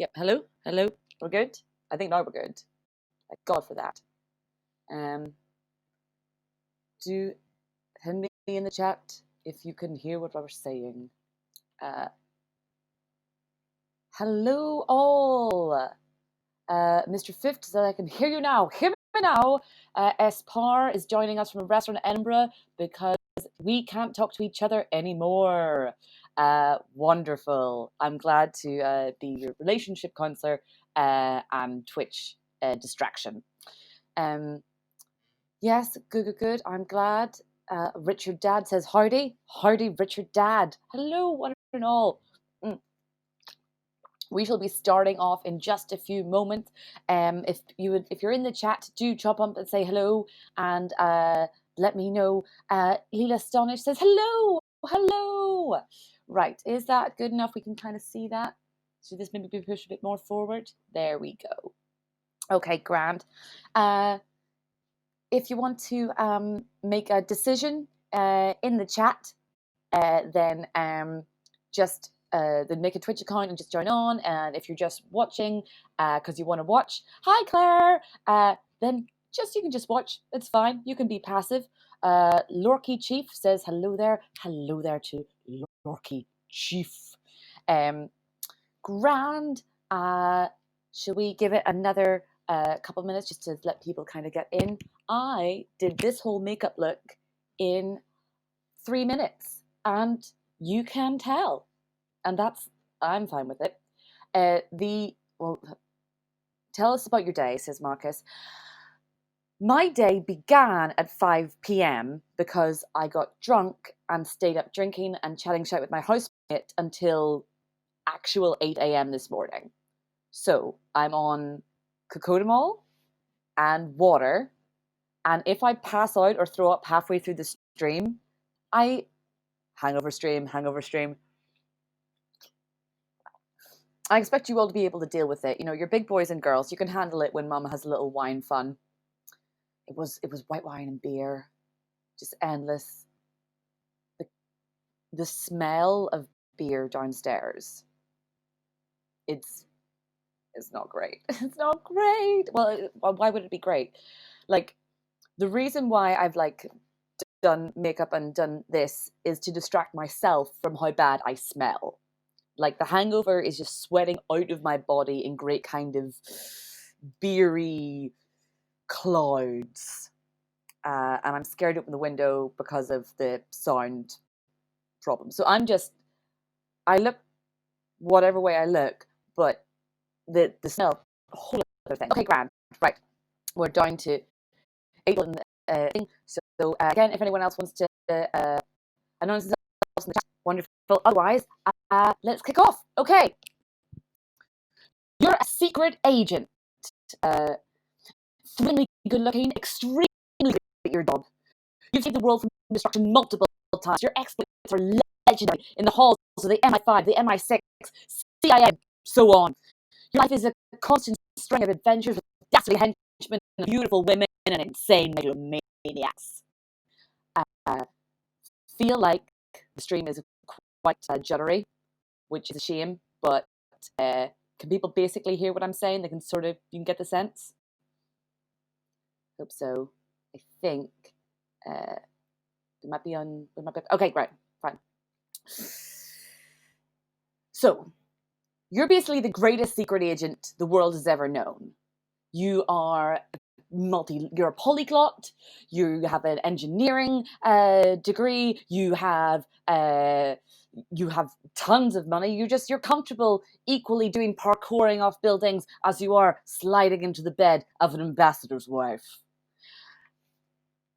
Yep. Hello. Hello. We're good. I think now we're good. Thank God for that. Um, do hit me in the chat if you can hear what we're saying. Uh, hello all. Mr. Fifth said I can hear you now. Hear me now. Espar is joining us from a restaurant in Edinburgh because we can't talk to each other anymore. Wonderful. I'm glad to be your relationship counselor and Twitch distraction. Yes, good. I'm glad. Richard Dad says, howdy, Richard Dad. Hello, one and all. We shall be starting off in just a few moments. If you're in the chat, do chop up and say hello and let me know. Leela Stonish says hello. Right, is that good enough? We can kind of see that. Should this maybe be pushed a bit more forward? There we go. Okay, grand. If you want to make a decision in the chat, then just then make a Twitch account and just join on. And if you're just watching because you want to watch, hi Claire, then you can just watch. It's fine. You can be passive. Lorky Chief says hello there. Hello there to Lorky Chief. Grand. Shall we give it another couple minutes just to let people kind of get in? I did this whole makeup look in 3 minutes, and you can tell, and I'm fine with it. Tell us about your day, says Marcus. My day began at 5 p.m. because I got drunk and stayed up drinking and chatting shit with my housemate until actual 8 a.m. this morning. So I'm on cocodamol and water, and if I pass out or throw up halfway through the stream, hangover stream. I expect you all to be able to deal with it. You know, you're big boys and girls. You can handle it when mum has a little wine fun. It was white wine and beer, just endless. The smell of beer downstairs. It's not great. It's not great. Well, why would it be great? Like, the reason why I've done makeup and done this is to distract myself from how bad I smell. Like, the hangover is just sweating out of my body in great kind of beery clouds. And I'm scared to open the window because of the sound problem. So I look whatever way I look, but the smell, a whole other thing. Okay, grand. Right. We're down to 8 in the thing. So again, if anyone else wants to announce themselves in the chat, wonderful. Otherwise, let's kick off. Okay. You're a secret agent. Thrillingly good looking, extremely good at your job. You've saved the world from destruction multiple times. Your exploits are legendary in the halls of the MI5, the MI6, CIA, so on. Your life is a constant string of adventures with dastardly henchmen, beautiful women, and insane megalomaniacs. Feel like the stream is quite juddery, which is a shame, but can people basically hear what I'm saying? You can get the sense? Hope so. I think it might be on. Okay, great, fine. So, you're basically the greatest secret agent the world has ever known. You are you're a polyglot. You have an engineering degree. You have tons of money. You're comfortable equally doing parkouring off buildings as you are sliding into the bed of an ambassador's wife.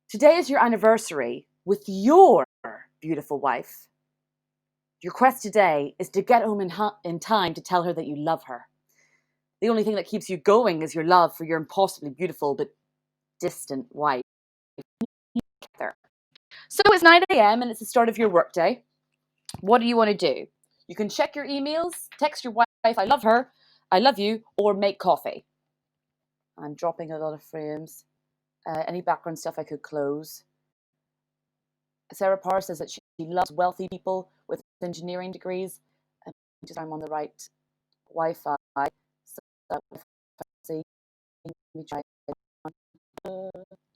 Today is your anniversary with your beautiful wife. Your quest today is to get home in time to tell her that you love her. The only thing that keeps you going is your love for your impossibly beautiful but distant wife. So it's 9 a.m. and it's the start of your workday. What do you want to do? You can check your emails, text your wife, I love her, I love you, or make coffee. I'm dropping a lot of frames. Any background stuff I could close. Sarah Parr says that she loves wealthy people with engineering degrees. I'm on the right Wi-Fi. See, we try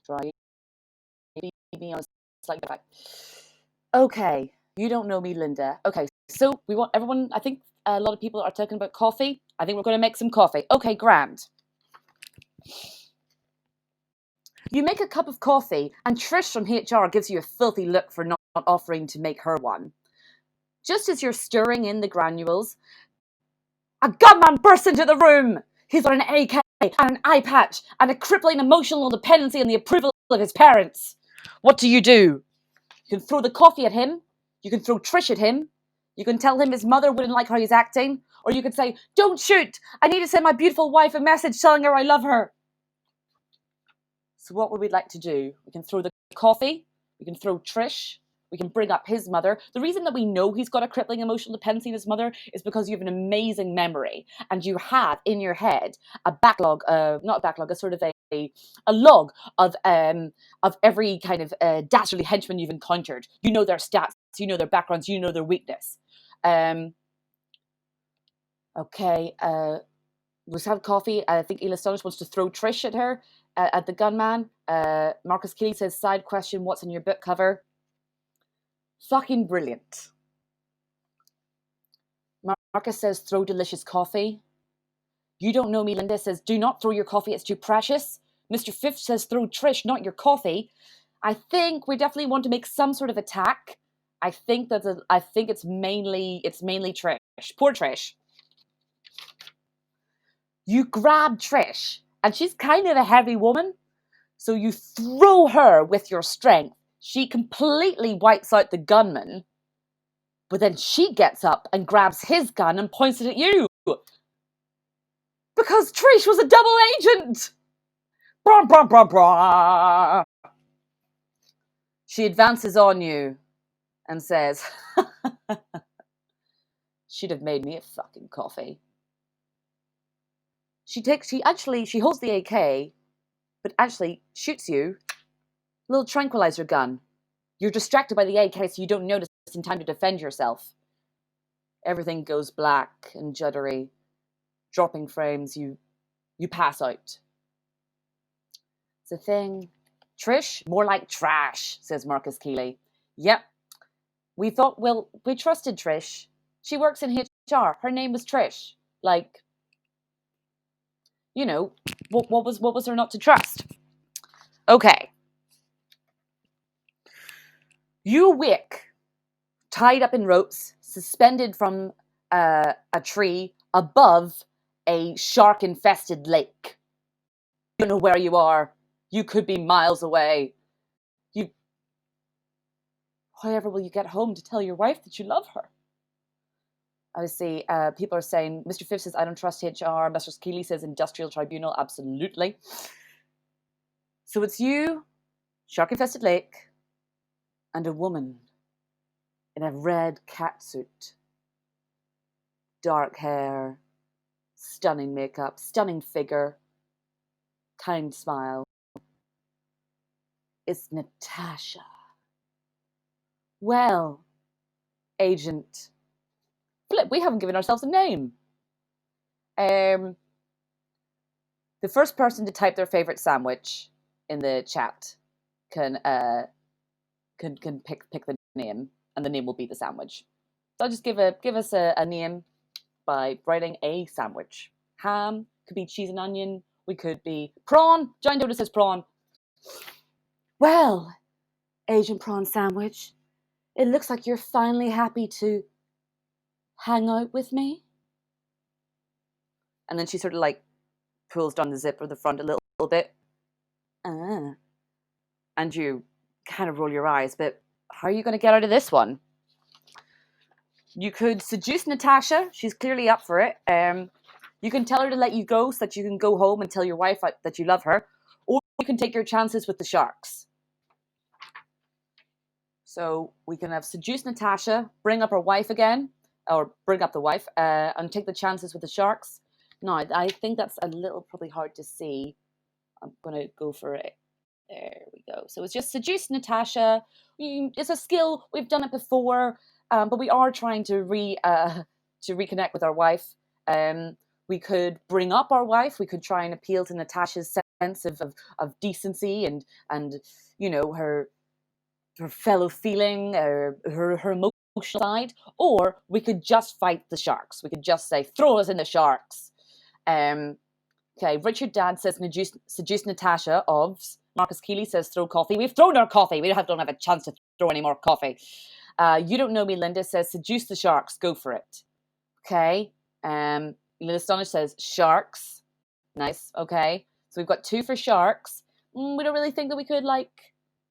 try me on a slight back. Okay, you don't know me, Linda. Okay, so we want everyone. I think a lot of people are talking about coffee. I think we're going to make some coffee. Okay, grand. You make a cup of coffee, and Trish from HR gives you a filthy look for not offering to make her one. Just as you're stirring in the granules, a gunman bursts into the room. He's got an AK and an eye patch and a crippling emotional dependency on the approval of his parents. What do? You can throw the coffee at him. You can throw Trish at him. You can tell him his mother wouldn't like how he's acting. Or you could say, don't shoot. I need to send my beautiful wife a message telling her I love her. So what would we like to do? We can throw the coffee. We can throw Trish. We can bring up his mother. The reason that we know he's got a crippling emotional dependency on his mother is because you have an amazing memory and you have in your head a backlog, not a backlog, a sort of a log of every kind of dastardly henchman you've encountered. You know their stats, you know their backgrounds, you know their weakness. Okay, we've had coffee. I think Ela Stonish wants to throw Trish at her, at the gunman. Marcus Keeley says, side question, what's on your book cover? Fucking brilliant. Marcus says, throw delicious coffee. You don't know me, Linda says, do not throw your coffee, it's too precious. Mr. Fifth says, throw Trish, not your coffee. I think we definitely want to make some sort of attack. I think it's mainly Trish. Poor Trish. You grab Trish, and she's kind of a heavy woman, so you throw her with your strength. She completely wipes out the gunman, but then she gets up and grabs his gun and points it at you. Because Trish was a double agent! Blah, blah, blah, blah. She advances on you and says, she'd have made me a fucking coffee. She holds the AK, but actually shoots you. Little tranquilizer gun. You're distracted by the AK, so you don't notice in time to defend yourself. Everything goes black and juddery. Dropping frames, you pass out. It's a thing. Trish? More like trash, says Marcus Keeley. Yep. We trusted Trish. She works in HR. Her name was Trish. Like, you know, what was there not to trust? Okay. You awake, tied up in ropes, suspended from a tree above a shark-infested lake. You don't know where you are. You could be miles away. However will you get home to tell your wife that you love her? Obviously, people are saying, Mr. Fifth says, I don't trust HR. Mr. Keeley says, industrial tribunal. Absolutely. So it's you, shark-infested lake, and a woman in a red catsuit. Dark hair, stunning makeup, stunning figure, kind smile. It's Natasha. Well, Agent... Flip, we haven't given ourselves a name. The first person to type their favorite sandwich in the chat can pick the name, and the name will be the sandwich. So I'll just give us a name by writing a sandwich. Ham, could be cheese and onion. We could be prawn. Giant Dodo says prawn. Well, Agent Prawn Sandwich, it looks like you're finally happy to hang out with me. And then she sort of like pulls down the zip of the front a little bit. And you kind of roll your eyes, but how are you going to get out of this one? You could seduce Natasha. She's clearly up for it. You can tell her to let you go so that you can go home and tell your wife that you love her. Or you can take your chances with the sharks. So we can have seduce Natasha, bring up her wife again, or bring up the wife, and take the chances with the sharks. No, I think that's a little probably hard to see. I'm going to go for it. There we go. So it's just seduce Natasha. It's a skill. We've done it before, but we are trying to reconnect with our wife. We could bring up our wife. We could try and appeal to Natasha's sense of decency and her fellow feeling, her emotional side. Or we could just fight the sharks. We could just say, throw us in the sharks. Okay, Richard Dad says seduce Natasha. Ovs. Marcus Keeley says throw coffee. We've thrown our coffee. We don't have a chance to throw any more coffee. You don't know me, Linda says seduce the sharks. Go for it. Okay. Lil Astonish says sharks. Nice. Okay. So we've got 2 for sharks. We don't really think that we could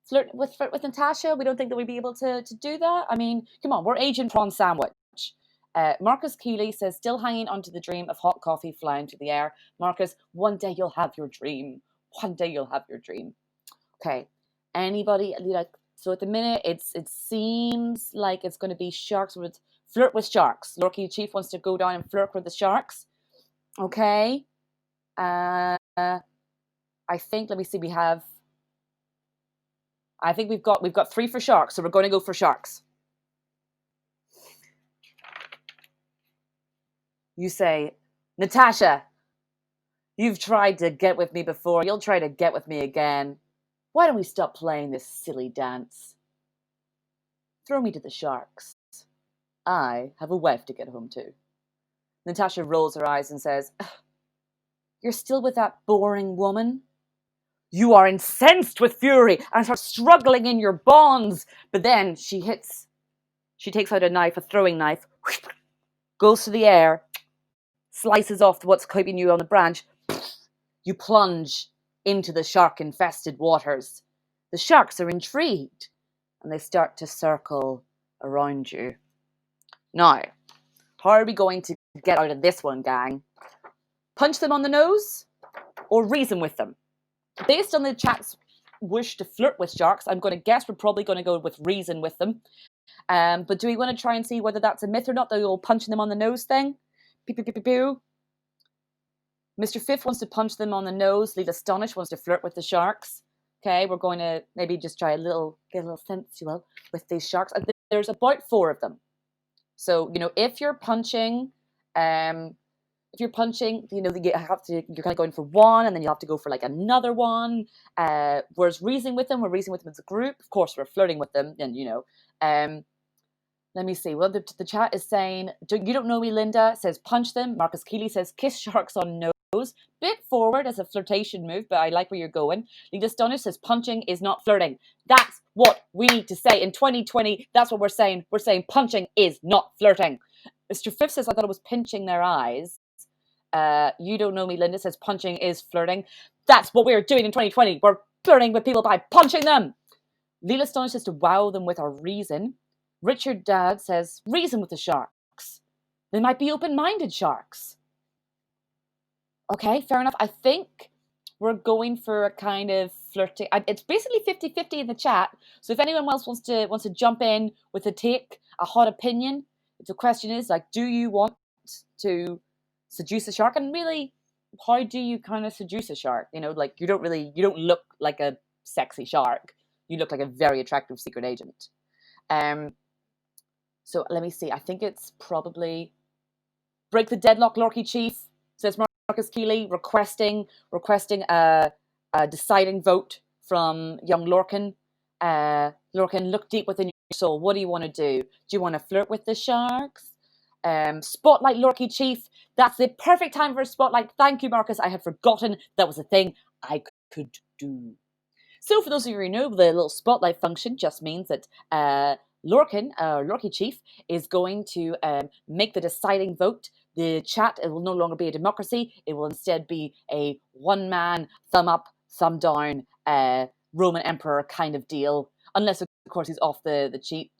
flirt with Natasha. We don't think that we'd be able to do that. I mean, come on, we're Agent Prawn Sandwich. Marcus Keeley says, still hanging onto the dream of hot coffee flying through the air. Marcus, one day you'll have your dream. One day you'll have your dream. Okay. Anybody so at the minute it seems like it's going to be sharks with flirt with sharks. Lorky Chief wants to go down and flirt with the sharks. Okay. I think, let me see, I think we've got 3 for sharks, so we're going to go for sharks. You say, Natasha, you've tried to get with me before. You'll try to get with me again. Why don't we stop playing this silly dance? Throw me to the sharks. I have a wife to get home to. Natasha rolls her eyes and says, you're still with that boring woman? You are incensed with fury and start struggling in your bonds. But then she takes out a knife, a throwing knife, goes to the air, slices off what's keeping you on the branch. You plunge into the shark-infested waters. The sharks are intrigued, and they start to circle around you. Now, how are we going to get out of this one, gang? Punch them on the nose or reason with them? Based on the chat's wish to flirt with sharks, I'm going to guess we're probably going to go with reason with them. But do we want to try and see whether that's a myth or not, the old punching them on the nose thing? Pew, pew, pew, pew, pew. Mr. Fifth wants to punch them on the nose. Lil Astonish wants to flirt with the sharks. Okay, we're going to maybe just try get a little sensual with these sharks. There's about 4 of them. So, if you're punching, you have to, you're kind of going for one, and then you have to go for another one. Whereas we're reasoning with them as a group. Of course, we're flirting with them, and let me see. Well, the chat is saying, you don't know me, Linda says punch them. Marcus Keeley says kiss sharks on nose. Bit forward as a flirtation move, but I like where you're going. Lita Stonish says punching is not flirting. That's what we need to say in 2020. That's what we're saying. We're saying punching is not flirting. Mr. Fifth says I thought it was pinching their eyes. You don't know me, Linda says punching is flirting. That's what we're doing in 2020. We're flirting with people by punching them. Lila Stonish says to wow them with our reason. Richard Dad says, reason with the sharks. They might be open-minded sharks. Okay, fair enough. I think we're going for a kind of flirting. It's basically 50-50 in the chat. So if anyone else wants to jump in with a hot opinion, the question is, do you want to seduce a shark? And really, how do you kind of seduce a shark? You don't look like a sexy shark. You look like a very attractive secret agent. So let me see. I think it's probably break the deadlock, Lorky Chief, says Marcus Keeley, requesting a deciding vote from young Lorcan. Lorcan, look deep within your soul. What do you want to do? Do you want to flirt with the sharks? Spotlight, Lorky Chief. That's the perfect time for a spotlight. Thank you, Marcus. I had forgotten that was a thing I could do. So for those of you who know, the little spotlight function just means that Lorky Chief is going to make the deciding vote. The chat, it will no longer be a democracy. It will instead be a one-man, thumb up, thumb down, Roman emperor kind of deal. Unless, of course, he's off the cheat.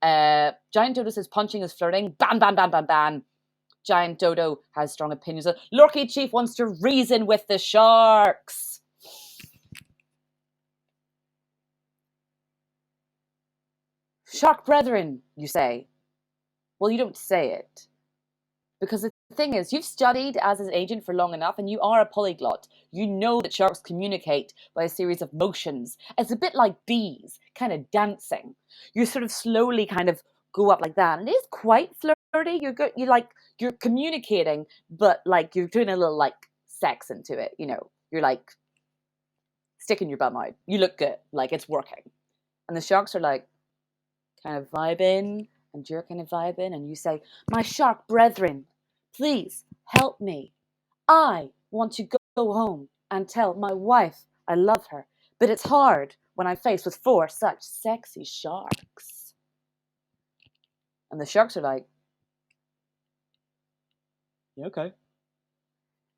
Giant Dodo says punching is flirting. Ban, ban, ban, ban, ban. Giant Dodo has strong opinions. Lorky Chief wants to reason with the sharks. Shark brethren, you say. Well, you don't say it. Because the thing is, you've studied as an agent for long enough, and you are a polyglot. You know that sharks communicate by a series of motions. It's a bit like bees, kind of dancing. You sort of slowly kind of go up like that, and it is quite flirty. flirty. You're communicating, but like you're doing a little like sex into it. You know, you're like sticking your bum out. You look good, like it's working. And the sharks are like kind of vibing, and you're kind of vibing, and you say, "My shark brethren, please help me. I want to go home and tell my wife I love her, but it's hard when I'm faced with 4 such sexy sharks." And the sharks are like, "Yeah, okay."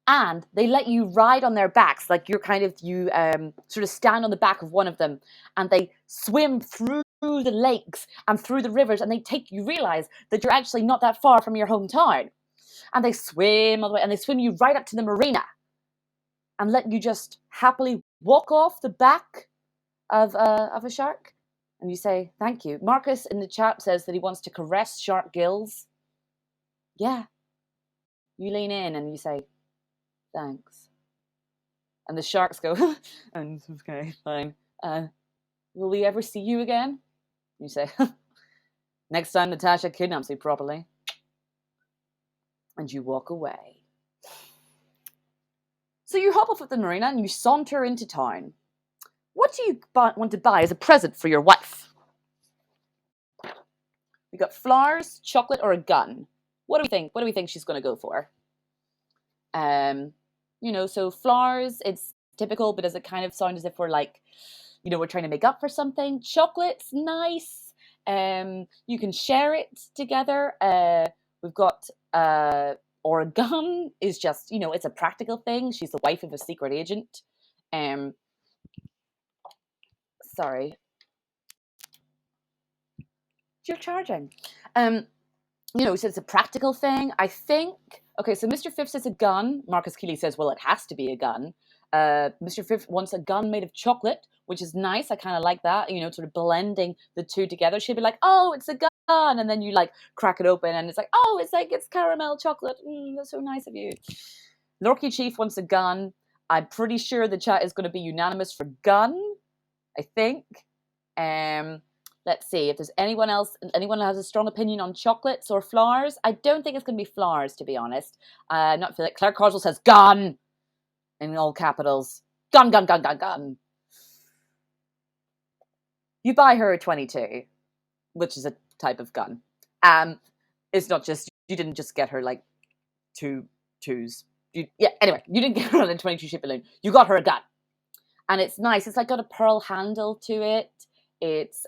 And they let you ride on their backs, like you sort of stand on the back of one of them, and they swim through the lakes and through the rivers, and you realize that you're actually not that far from your hometown. And they swim all the way, and they swim you right up to the marina, and let you just happily walk off the back of a shark. And you say, "Thank you." Marcus in the chat says that he wants to caress shark gills. Yeah. You lean in and you say, "Thanks." And the sharks go, "Okay, fine. Will we ever see you again?" You say, "Next time Natasha kidnaps you properly." And you walk away. So you hop off at the marina and you saunter into town. What do you want to buy as a present for your wife? We got flowers, chocolate, or a gun. What do we think? What do we think she's going to go for? So flowers, it's typical, but does it kind of sound as if we're like, we're trying to make up for something? Chocolate's nice. You can share it together. We've got or a gun is just, it's a practical thing. She's the wife of a secret agent. Sorry. You're charging. So it's a practical thing. I think, okay, so Mr. Fifth says a gun. Marcus Keeley says, well, it has to be a gun. Mr. Fifth wants a gun made of chocolate, which is nice. I kind of like that, sort of blending the two together. She'd be like, "Oh, it's a gun." And then you like crack it open and it's like, "Oh, it's caramel chocolate. That's so nice of you." Lorky Chief wants a gun. I'm pretty sure the chat is going to be unanimous for gun, I think. Let's see if there's anyone has a strong opinion on chocolates or flowers. I don't think it's going to be flowers, to be honest. Not feel like Claire Carswell says gun in all capitals. Gun, gun, gun, gun, gun. You buy her a 22, which is a type of gun. It's not just, you didn't just get her like 2 twos. Anyway, you didn't get her a 22 ship balloon. You got her a gun. And it's nice. It's like got a pearl handle to it. It's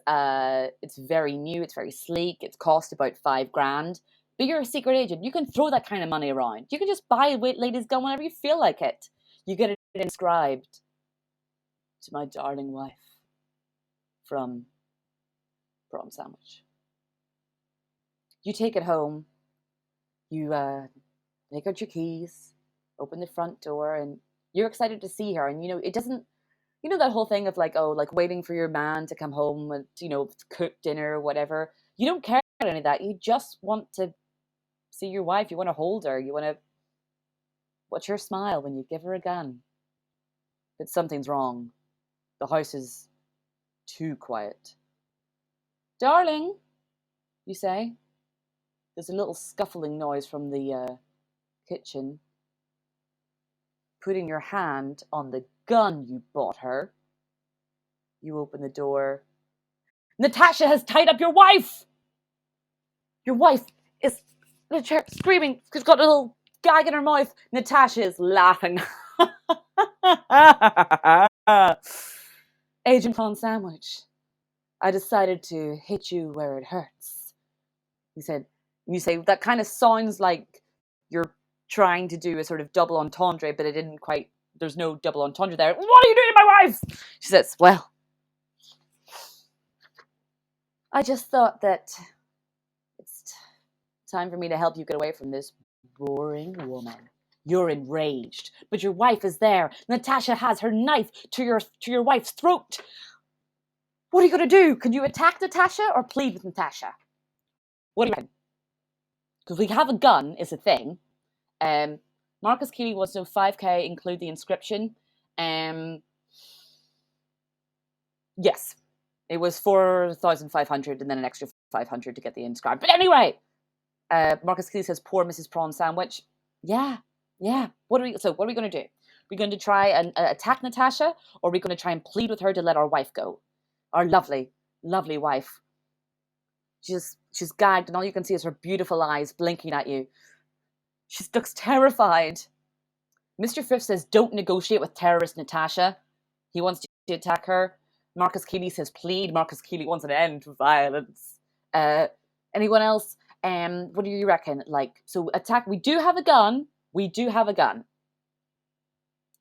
very new. It's very sleek. It's cost about $5,000. But you're a secret agent. You can throw that kind of money around. You can just buy a ladies' gun whenever you feel like it. You get it inscribed to my darling wife from Prawn Sandwich. You take it home. You take out your keys, open the front door, and you're excited to see her. And it doesn't. That whole thing of like, oh, like waiting for your man to come home and, cook dinner or whatever. You don't care about any of that. You just want to see your wife. You want to hold her. You want to watch her smile when you give her a gun. But something's wrong. The house is too quiet. "Darling," you say. There's a little scuffling noise from the kitchen. Putting your hand on the gun you bought her, you open the door. "Natasha has tied up your wife!" Your wife is in the chair screaming. She's got a little gag in her mouth. Natasha is laughing. "Agent Prawn Sandwich, I decided to hit you where it hurts." You say, that kind of sounds like you're trying to do a sort of double entendre, but it didn't quite, there's no double entendre there. "What are you doing to my wife?" She says, "Well, I just thought that it's time for me to help you get away from this boring woman. You're enraged, but your wife is there. Natasha has her knife to your wife's throat. What are you going to do? Can you attack Natasha or plead with Natasha? What do you reckon?" Because we have a gun is a thing. Marcus Keeley wants to know 5K include the inscription. Yes. It was 4,500 and then an extra 500 to get the inscribed. But anyway, Marcus Keeley says, poor Mrs. Prawn Sandwich. Yeah. What are we going to do? We're going to try and attack Natasha, or are we going to try and plead with her to let our wife go? Our lovely, lovely wife. She's gagged, and all you can see is her beautiful eyes blinking at you. She looks terrified. Mr. Frith says, don't negotiate with terrorist Natasha. He wants to attack her. Marcus Keeley says, plead. Marcus Keeley wants an end to violence. Anyone else? What do you reckon? So attack. We do have a gun. Do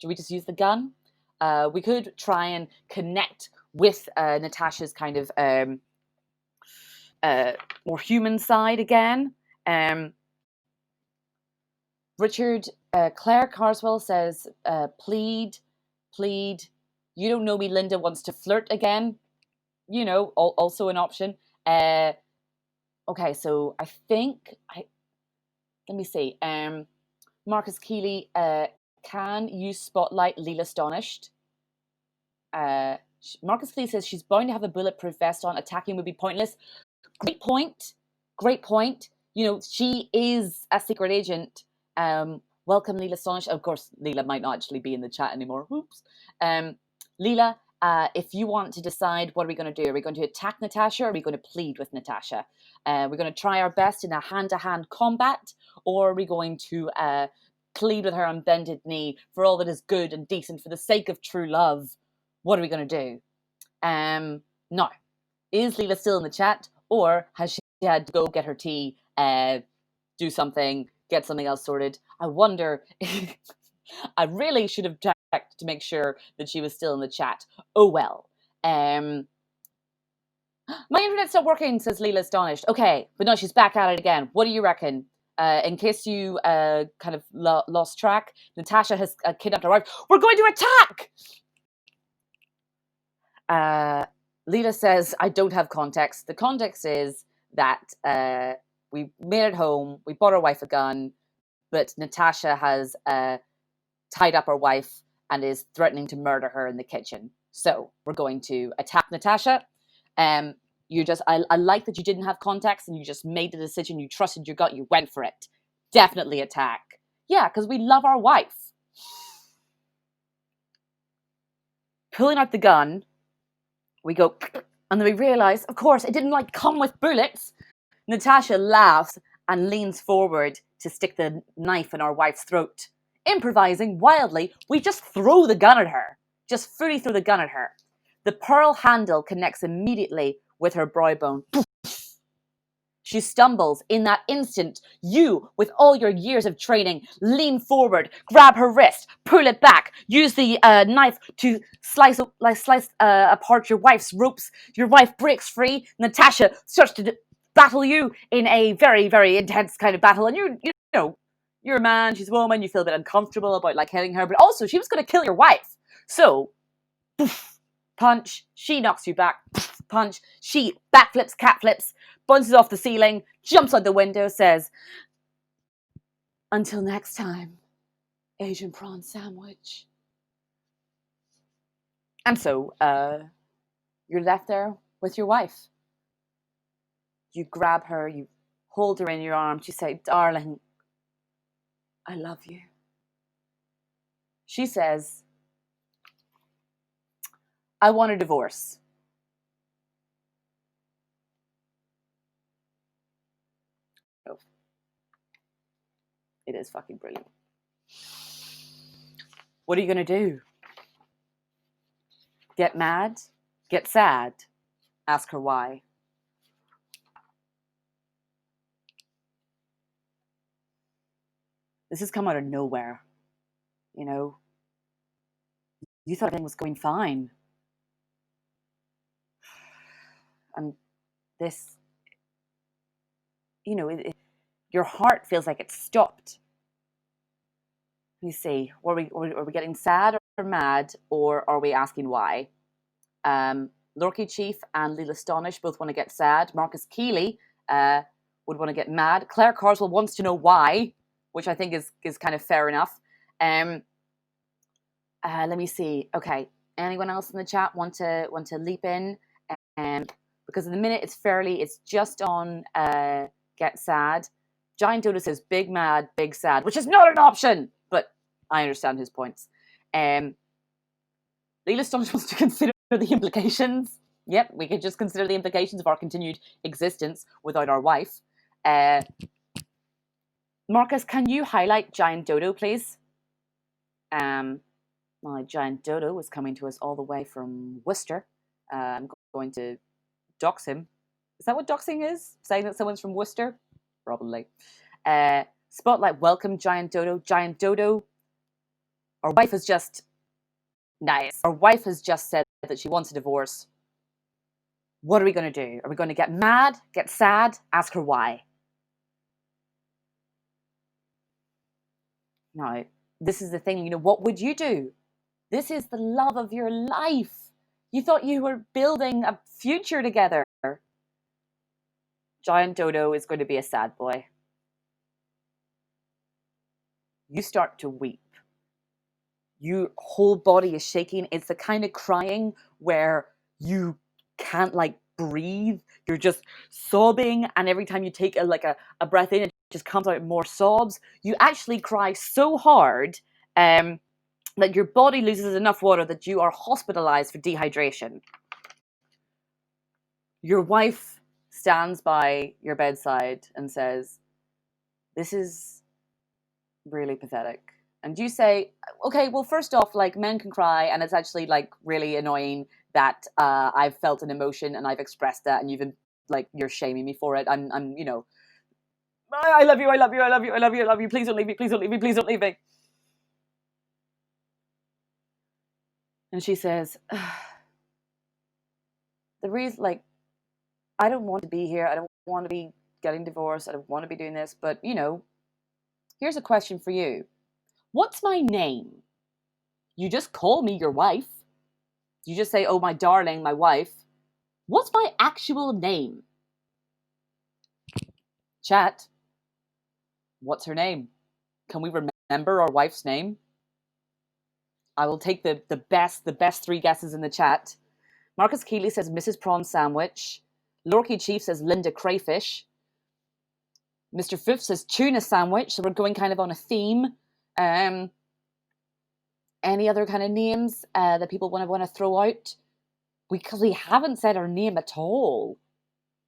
we just use the gun? We could try and connect with Natasha's kind of more human side again. Richard Claire Carswell says, plead. You don't know me, Linda wants to flirt again. Also an option. Okay, so I think let me see. Marcus Keeley, can you spotlight Leela Astonished? Marcus Keeley says she's bound to have a bulletproof vest on. Attacking would be pointless. Great point. She is a secret agent. Welcome, Leela Astonished. Of course, Leela might not actually be in the chat anymore. Oops. Leela, if you want to decide, what are we going to do? Are we going to attack Natasha, or are we going to plead with Natasha? We're going to try our best in a hand-to-hand combat, or are we going to plead with her on bended knee for all that is good and decent for the sake of true love? What are we going to do? No. Is Leela still in the chat, or has she had to go get her tea, do something, get something else sorted? I wonder. I really should have checked to make sure that she was still in the chat. Oh well. My internet's not working, says Leela Astonished. Okay, but no, she's back at it again. What do you reckon? In case you kind of lost track, Natasha has kidnapped her wife. We're going to attack! Leela says, I don't have context. The context is that we made it home, we bought our wife a gun, but Natasha has tied up our wife and is threatening to murder her in the kitchen. So we're going to attack Natasha. I like that you didn't have context and you just made the decision, you trusted your gut, you went for it. Definitely attack. Yeah, because we love our wife. Pulling out the gun, we go, and then we realize, of course, it didn't come with bullets. Natasha laughs and leans forward to stick the knife in our wife's throat. Improvising wildly, we just throw the gun at her. Just fully throw the gun at her. The pearl handle connects immediately with her brow bone. She stumbles. In that instant, you, with all your years of training, lean forward, grab her wrist, pull it back, use the knife to slice apart your wife's ropes. Your wife breaks free. Natasha starts to battle you in a very, very intense kind of battle. And you know, you're a man, she's a woman, you feel a bit uncomfortable about hitting her, but also she was going to kill your wife. So, poof, punch, she knocks you back, poof, punch, she backflips, cat flips, bounces off the ceiling, jumps out the window, says, until next time, Agent Prawn Sandwich. And so, you're left there with your wife. You grab her, you hold her in your arms, you say, darling, I love you. She says, I want a divorce. Oh. It is fucking brilliant. What are you going to do? Get mad? Get sad? Ask her why. This has come out of nowhere. You thought everything was going fine. And this, your heart feels like it's stopped. You see, are we getting sad or mad, or are we asking why? Lorky Chief and Leela Astonished both want to get sad. Marcus Keeley would want to get mad. Claire Carswell wants to know why, which I think is kind of fair enough. Let me see. Okay, anyone else in the chat want to leap in? Because in the minute it's just on get sad. Giant Dodo says big mad, big sad, which is not an option, but I understand his points. Leela Stonish wants to consider the implications. Yep, we could just consider the implications of our continued existence without our wife. Marcus, can you highlight Giant Dodo, please? My Giant Dodo is coming to us all the way from Worcester. I'm going to dox him. Is that what doxing is? Saying that someone's from Worcester? Probably. Spotlight, welcome, Giant Dodo. Giant Dodo, our wife has just... Nice. Our wife has just said that she wants a divorce. What are we going to do? Are we going to get mad, get sad, ask her why? No, this is the thing, what would you do? This is the love of your life. You thought you were building a future together. Giant Dodo is going to be a sad boy. You start to weep. Your whole body is shaking. It's the kind of crying where you can't breathe. You're just sobbing, and every time you take a breath in, it just comes out more sobs. You actually cry so hard that your body loses enough water that you are hospitalized for dehydration. Your wife stands by your bedside and says, "This is really pathetic." And you say, "Okay, well, first off, men can cry, and it's actually really annoying that I've felt an emotion and I've expressed that, and you've been you're shaming me for it. I love you, I love you, I love you, I love you, I love you. Please don't leave me, please don't leave me, please don't leave me." And she says, "The reason, I don't want to be here. I don't want to be getting divorced. I don't want to be doing this. But here's a question for you. What's my name? You just call me your wife. You just say, 'Oh, my darling, my wife.' What's my actual name?" Chat, what's her name? Can we remember our wife's name? I will take the best three guesses in the chat. Marcus Keeley says Mrs. Prawn Sandwich. Lorky Chief says Linda Crayfish. Mr. Foof says Tuna Sandwich. So we're going kind of on a theme. Any other kind of names that people want to throw out? Because we haven't said her name at all.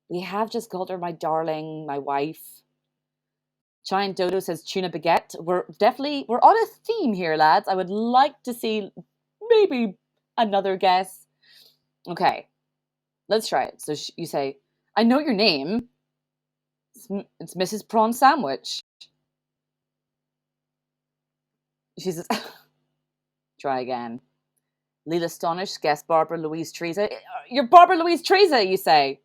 We have just called her my darling, my wife. Giant Dodo says Tuna Baguette. We're on a theme here, lads. I would like to see maybe another guess. Okay, let's try it. So you say, "I know your name. It's Mrs. Prawn Sandwich." She says, "Try again." Leela Stonish, guess Barbara Louise Teresa. "You're Barbara Louise Teresa," you say.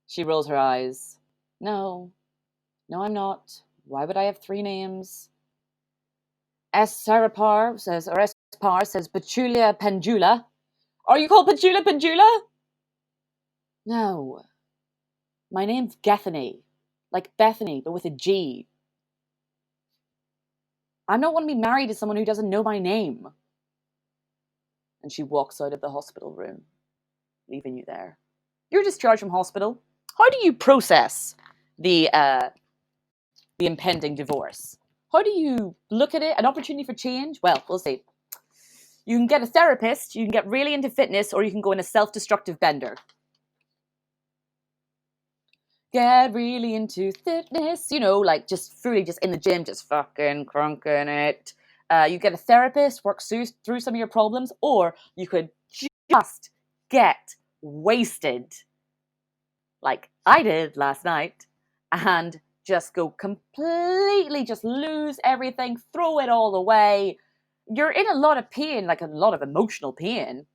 She rolls her eyes. No, I'm not. Why would I have three names? Sarapar says, or Espar says, Petulia Pendula. Are you called Petula Pendula? No. My name's Gethany. Like Bethany, but with a G. I don't want to be married to someone who doesn't know my name. And she walks out of the hospital room, leaving you there. You're discharged from hospital. How do you process the impending divorce? How do you look at it? An opportunity for change? Well, we'll see. You can get a therapist, you can get really into fitness, or you can go in a self-destructive bender. Get really into fitness, just fully just in the gym, just fucking crunking it. You get a therapist, work through some of your problems, or you could just get wasted, like I did last night, and just go completely, just lose everything, throw it all away. You're in a lot of pain, like a lot of emotional pain.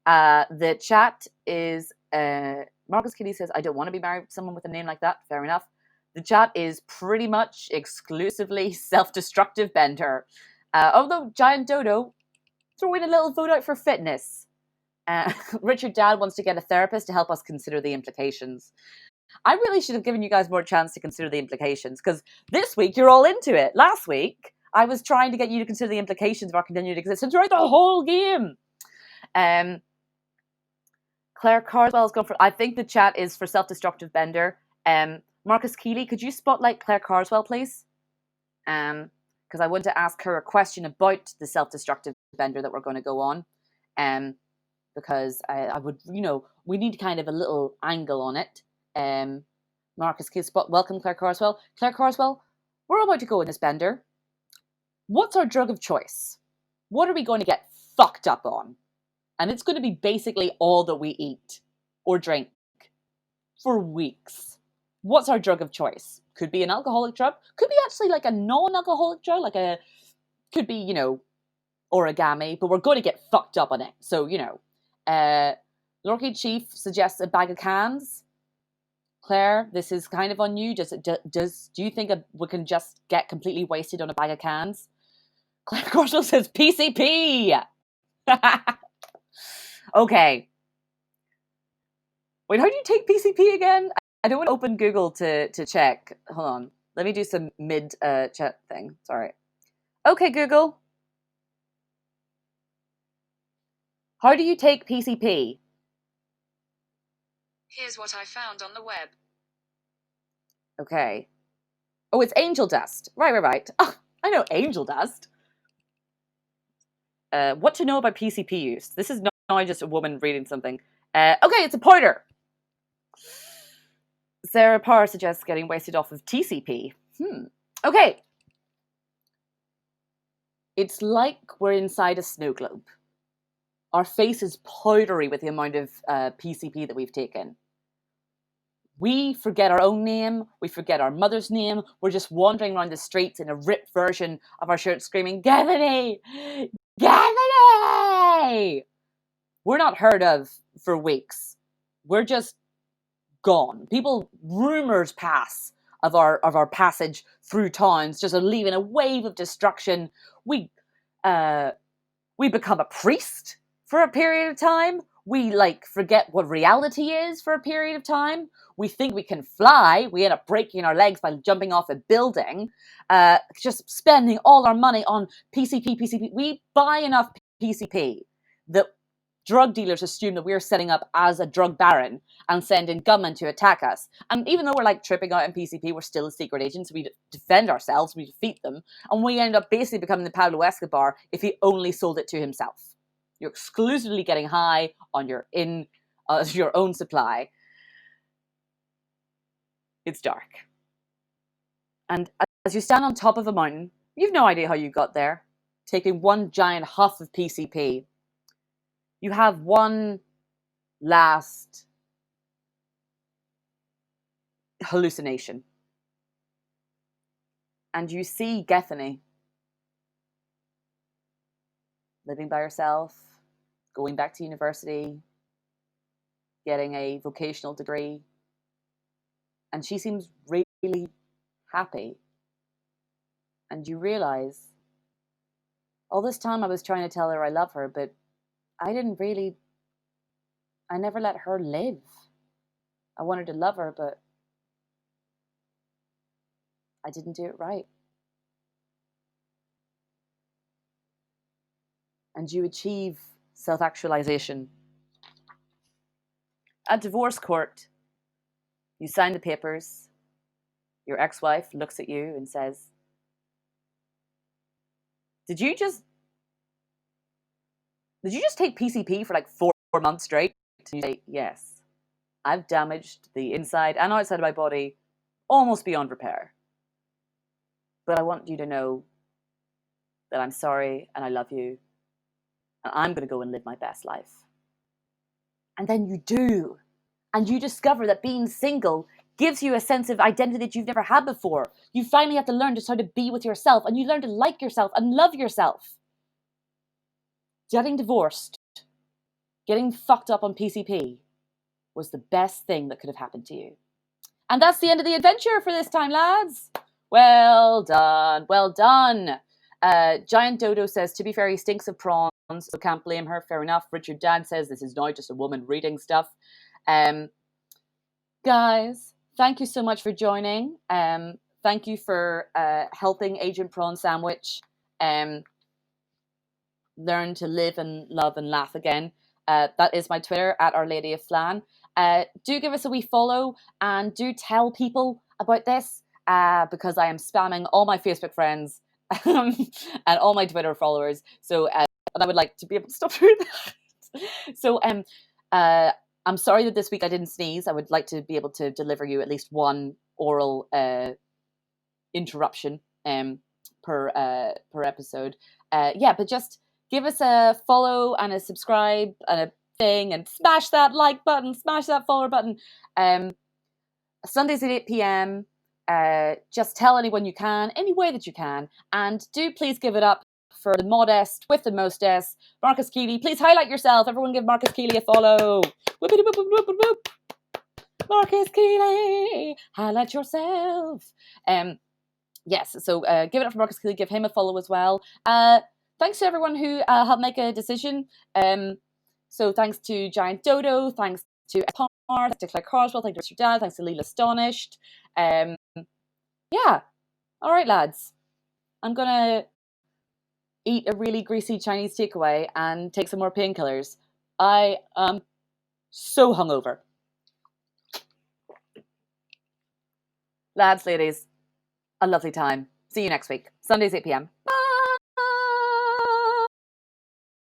The chat is... Marcus Kitty says, I don't want to be married to someone with a name like that. Fair enough. The chat is pretty much exclusively self-destructive bender. Although Giant Dodo, throw in a little vote out for fitness. Richard Dad wants to get a therapist to help us consider the implications. I really should have given you guys more chance to consider the implications, because this week you're all into it. Last week, I was trying to get you to consider the implications of our continued existence throughout the whole game. Claire Carswell has gone for... I think the chat is for self-destructive bender. Marcus Keeley, could you spotlight Claire Carswell, please? Because I want to ask her a question about the self-destructive bender that we're going to go on. Because I would, we need kind of a little angle on it. Marcus Keeley, welcome, Claire Carswell. Claire Carswell, we're about to go in this bender. What's our drug of choice? What are we going to get fucked up on? And it's going to be basically all that we eat or drink for weeks. What's our drug of choice? Could be an alcoholic drug. Could be actually like a non-alcoholic drug, could be, origami, but we're going to get fucked up on it. So, Lorky Chief suggests a bag of cans. Claire, this is kind of on you. Do you think we can just get completely wasted on a bag of cans? Claire Carswell says PCP. Okay. Wait, how do you take PCP again? I don't want to open Google to check. Hold on. Let me do some mid chat thing. Sorry. Okay, Google. How do you take PCP? Here's what I found on the web. Okay. Oh, it's angel dust. Right. Oh, I know angel dust. What to know about PCP use? This is not just a woman reading something. Okay, it's a powder. Sarah Parr suggests getting wasted off of TCP. Okay. It's like we're inside a snow globe. Our face is powdery with the amount of PCP that we've taken. We forget our own name. We forget our mother's name. We're just wandering around the streets in a ripped version of our shirt screaming, Gavany! Gavany! We're not heard of for weeks. We're just gone. Rumors pass of our passage through towns, just leaving a wave of destruction. We become a priest for a period of time. We forget what reality is for a period of time. We think we can fly. We end up breaking our legs by jumping off a building, just spending all our money on PCP. We buy enough PCP that drug dealers assume that we're setting up as a drug baron and sending gunmen to attack us. And even though we're tripping out in PCP, we're still a secret agent, so we defend ourselves, we defeat them, and we end up basically becoming the Pablo Escobar if he only sold it to himself. You're exclusively getting high on your own supply. It's dark. And as you stand on top of a mountain, you've no idea how you got there, taking one giant huff of PCP. You have one last hallucination. And you see Gethany living by herself, going back to university, getting a vocational degree. And she seems really happy. And you realize, all this time I was trying to tell her I love her, but I never let her live. I wanted to love her, but I didn't do it right. And you achieve self-actualization. At divorce court, you sign the papers. Your ex-wife looks at you and says, Did you just take PCP for 4 months straight? And you say, yes. I've damaged the inside and outside of my body almost beyond repair. But I want you to know that I'm sorry and I love you. And I'm going to go and live my best life. And then you do. And you discover that being single gives you a sense of identity that you've never had before. You finally have to learn just how to be with yourself. And you learn to like yourself and love yourself. Getting divorced, getting fucked up on PCP was the best thing that could have happened to you. And that's the end of the adventure for this time, lads. Well done. Well done. Giant Dodo says, to be fair, he stinks of prawns, so can't blame her. Fair enough. Richard Dad says, this is now just a woman reading stuff. Guys, thank you so much for joining. Thank you for helping Agent Prawn Sandwich learn to live and love and laugh again. That is my Twitter, at Our Lady of Flan. Do give us a wee follow and do tell people about this because I am spamming all my Facebook friends and all my Twitter followers. So, and I would like to be able to stop doing that. So, I'm sorry that this week I didn't sneeze. I would like to be able to deliver you at least one oral interruption per episode. Yeah, but just give us a follow and a subscribe and a thing, and smash that like button, smash that follow button. Sundays at 8 p.m. Just tell anyone you can, any way that you can, and do please give it up for the modest with the mostest, Marcus Keeley. Please highlight yourself. Everyone give Marcus Keeley a follow. Whoop, whoop, whoop, whoop, whoop. Marcus Keeley, highlight yourself. Yes, so give it up for Marcus Keeley. Give him a follow as well. Thanks to everyone who helped make a decision. So thanks to Giant Dodo, thanks to Par, thanks to Claire Carswell, thanks to Richard Dad, thanks to Leela Astonished. Yeah, all right, lads. I'm gonna eat a really greasy Chinese takeaway and take some more painkillers. I am so hungover. Lads, ladies, a lovely time. See you next week. Sundays, 8 p.m.